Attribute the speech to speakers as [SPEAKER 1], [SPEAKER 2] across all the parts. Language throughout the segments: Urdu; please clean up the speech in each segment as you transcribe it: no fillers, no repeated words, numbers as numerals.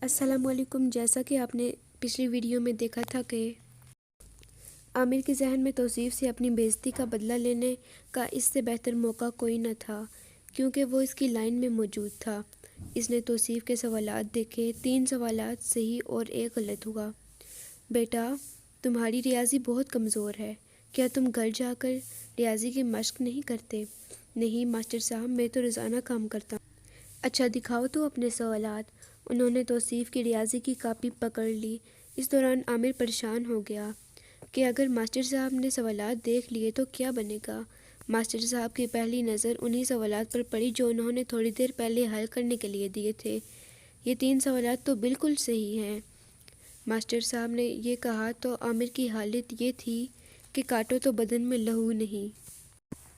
[SPEAKER 1] السلام علیکم۔ جیسا کہ آپ نے پچھلی ویڈیو میں دیکھا تھا کہ عامر کے ذہن میں توصیف سے اپنی بے عزتی کا بدلہ لینے کا اس سے بہتر موقع کوئی نہ تھا، کیونکہ وہ اس کی لائن میں موجود تھا۔ اس نے توصیف کے سوالات دیکھے، 3 سوالات صحیح اور 1 غلط ہوا۔ بیٹا، تمہاری ریاضی بہت کمزور ہے، کیا تم گھر جا کر ریاضی کی مشق نہیں کرتے؟ نہیں ماسٹر صاحب، میں تو روزانہ کام کرتا ہوں۔ اچھا دکھاؤ تو اپنے سوالات۔ انہوں نے توصیف کی ریاضی کی کاپی پکڑ لی۔ اس دوران عامر پریشان ہو گیا کہ اگر ماسٹر صاحب نے سوالات دیکھ لیے تو کیا بنے گا۔ ماسٹر صاحب کی پہلی نظر انہی سوالات پر پڑی جو انہوں نے تھوڑی دیر پہلے حل کرنے کے لیے دیے تھے۔ یہ 3 سوالات تو بالکل صحیح ہیں، ماسٹر صاحب نے یہ کہا تو عامر کی حالت یہ تھی کہ کاٹو تو بدن میں لہو نہیں۔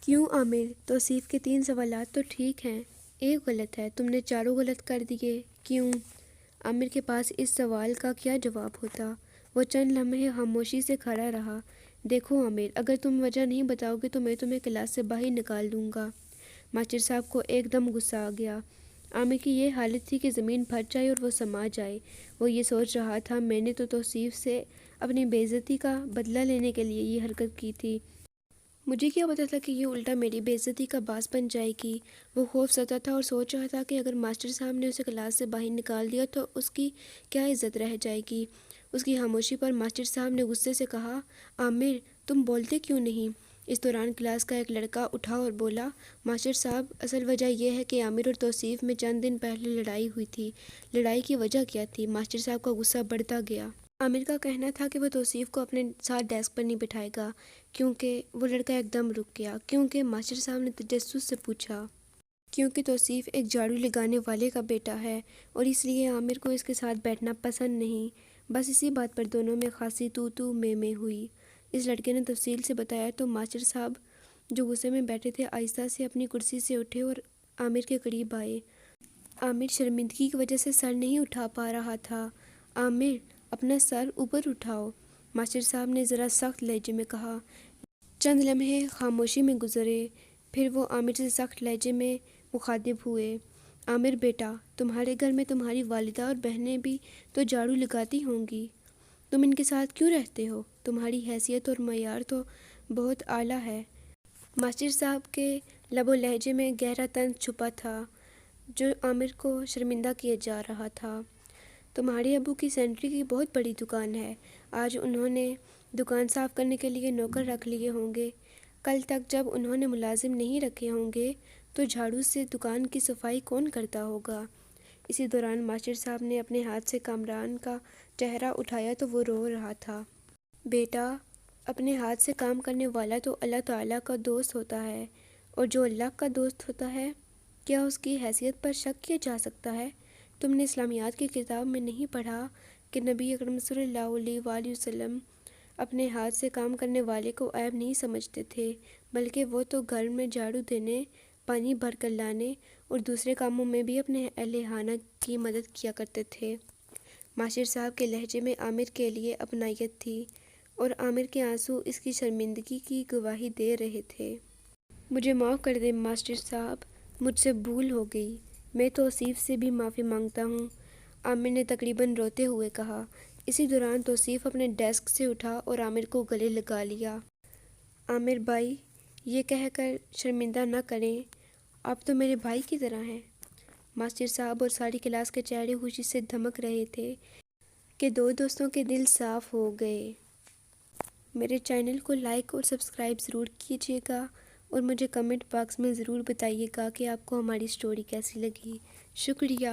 [SPEAKER 1] کیوں عامر؟ توصیف کے 3 سوالات تو ٹھیک ہیں، 1 غلط ہے، تم نے چاروں غلط کر دیے، کیوں؟ عامر کے پاس اس سوال کا کیا جواب ہوتا؟ وہ چند لمحے خاموشی سے کھڑا رہا۔ دیکھو عامر، اگر تم وجہ نہیں بتاؤ گے تو میں تمہیں کلاس سے باہر نکال دوں گا۔ ماسٹر صاحب کو ایک دم غصہ آ گیا۔ عامر کی یہ حالت تھی کہ زمین پھٹ جائے اور وہ سما جائے۔ وہ یہ سوچ رہا تھا، میں نے تو توصیف سے اپنی بے عزتی کا بدلہ لینے کے لیے یہ حرکت کی تھی، مجھے کیا پتا تھا کہ یہ الٹا میری بے عزتی کا باعث بن جائے گی۔ وہ خوف زدہ تھا اور سوچ رہا تھا کہ اگر ماسٹر صاحب نے اسے کلاس سے باہر نکال دیا تو اس کی کیا عزت رہ جائے گی۔ اس کی خاموشی پر ماسٹر صاحب نے غصے سے کہا، عامر تم بولتے کیوں نہیں؟ اس دوران کلاس کا ایک لڑکا اٹھا اور بولا، ماسٹر صاحب اصل وجہ یہ ہے کہ عامر اور توصیف میں چند دن پہلے لڑائی ہوئی تھی۔ لڑائی کی وجہ کیا تھی؟ ماسٹر صاحب کا غصہ بڑھتا گیا۔ عامر کا کہنا تھا کہ وہ توصیف کو اپنے ساتھ ڈیسک پر نہیں بٹھائے گا، کیونکہ وہ لڑکا ایک دم رک گیا، کیونکہ ماسٹر صاحب نے تجسس سے پوچھا، کیونکہ توصیف ایک جھاڑو لگانے والے کا بیٹا ہے اور اس لیے عامر کو اس کے ساتھ بیٹھنا پسند نہیں۔ بس اسی بات پر دونوں میں خاصی تو میں ہوئی۔ اس لڑکے نے تفصیل سے بتایا تو ماسٹر صاحب جو غصے میں بیٹھے تھے آہستہ سے اپنی کرسی سے اٹھے اور عامر کے قریب آئے۔ عامر شرمندگی کی وجہ سے سر نہیں اٹھا پا رہا تھا۔ عامر اپنا سر اوپر اٹھاؤ، ماسٹر صاحب نے ذرا سخت لہجے میں کہا۔ چند لمحے خاموشی میں گزرے، پھر وہ عامر سے سخت لہجے میں مخاطب ہوئے، عامر بیٹا، تمہارے گھر میں تمہاری والدہ اور بہنیں بھی تو جھاڑو لگاتی ہوں گی، تم ان کے ساتھ کیوں رہتے ہو؟ تمہاری حیثیت اور معیار تو بہت اعلیٰ ہے۔ ماسٹر صاحب کے لب و لہجے میں گہرا طنز چھپا تھا جو عامر کو شرمندہ کیے جا رہا تھا۔ تمہارے ابو کی سینٹری کی بہت بڑی دکان ہے، آج انہوں نے دکان صاف کرنے کے لیے نوکر رکھ لیے ہوں گے، کل تک جب انہوں نے ملازم نہیں رکھے ہوں گے تو جھاڑو سے دکان کی صفائی کون کرتا ہوگا؟ اسی دوران ماسٹر صاحب نے اپنے ہاتھ سے کامران کا چہرہ اٹھایا تو وہ رو رہا تھا۔ بیٹا، اپنے ہاتھ سے کام کرنے والا تو اللہ تعالیٰ کا دوست ہوتا ہے، اور جو اللہ کا دوست ہوتا ہے کیا اس کی حیثیت پر شک کیا جا سکتا ہے؟ تم نے اسلامیات کی کتاب میں نہیں پڑھا کہ نبی اکرم صلی اللہ علیہ وآلہ وسلم اپنے ہاتھ سے کام کرنے والے کو عیب نہیں سمجھتے تھے، بلکہ وہ تو گھر میں جھاڑو دینے، پانی بھر کر لانے اور دوسرے کاموں میں بھی اپنے اہل خانہ کی مدد کیا کرتے تھے۔ ماسٹر صاحب کے لہجے میں عامر کے لیے اپنائیت تھی اور عامر کے آنسو اس کی شرمندگی کی گواہی دے رہے تھے۔ مجھے معاف کر دیں ماسٹر صاحب، مجھ سے بھول ہو گئی، میں توصیف سے بھی معافی مانگتا ہوں، عامر نے تقریباً روتے ہوئے کہا۔ اسی دوران توصیف اپنے ڈیسک سے اٹھا اور عامر کو گلے لگا لیا۔ عامر بھائی، یہ کہہ کر شرمندہ نہ کریں، آپ تو میرے بھائی کی طرح ہیں۔ ماسٹر صاحب اور ساری کلاس کے چہرے خوشی سے دمک رہے تھے کہ 2 دوستوں کے دل صاف ہو گئے۔ میرے چینل کو لائک اور سبسکرائب ضرور کیجیے گا اور مجھے کمنٹ باکس میں ضرور بتائیے گا کہ آپ کو ہماری سٹوری کیسی لگی۔ شکریہ۔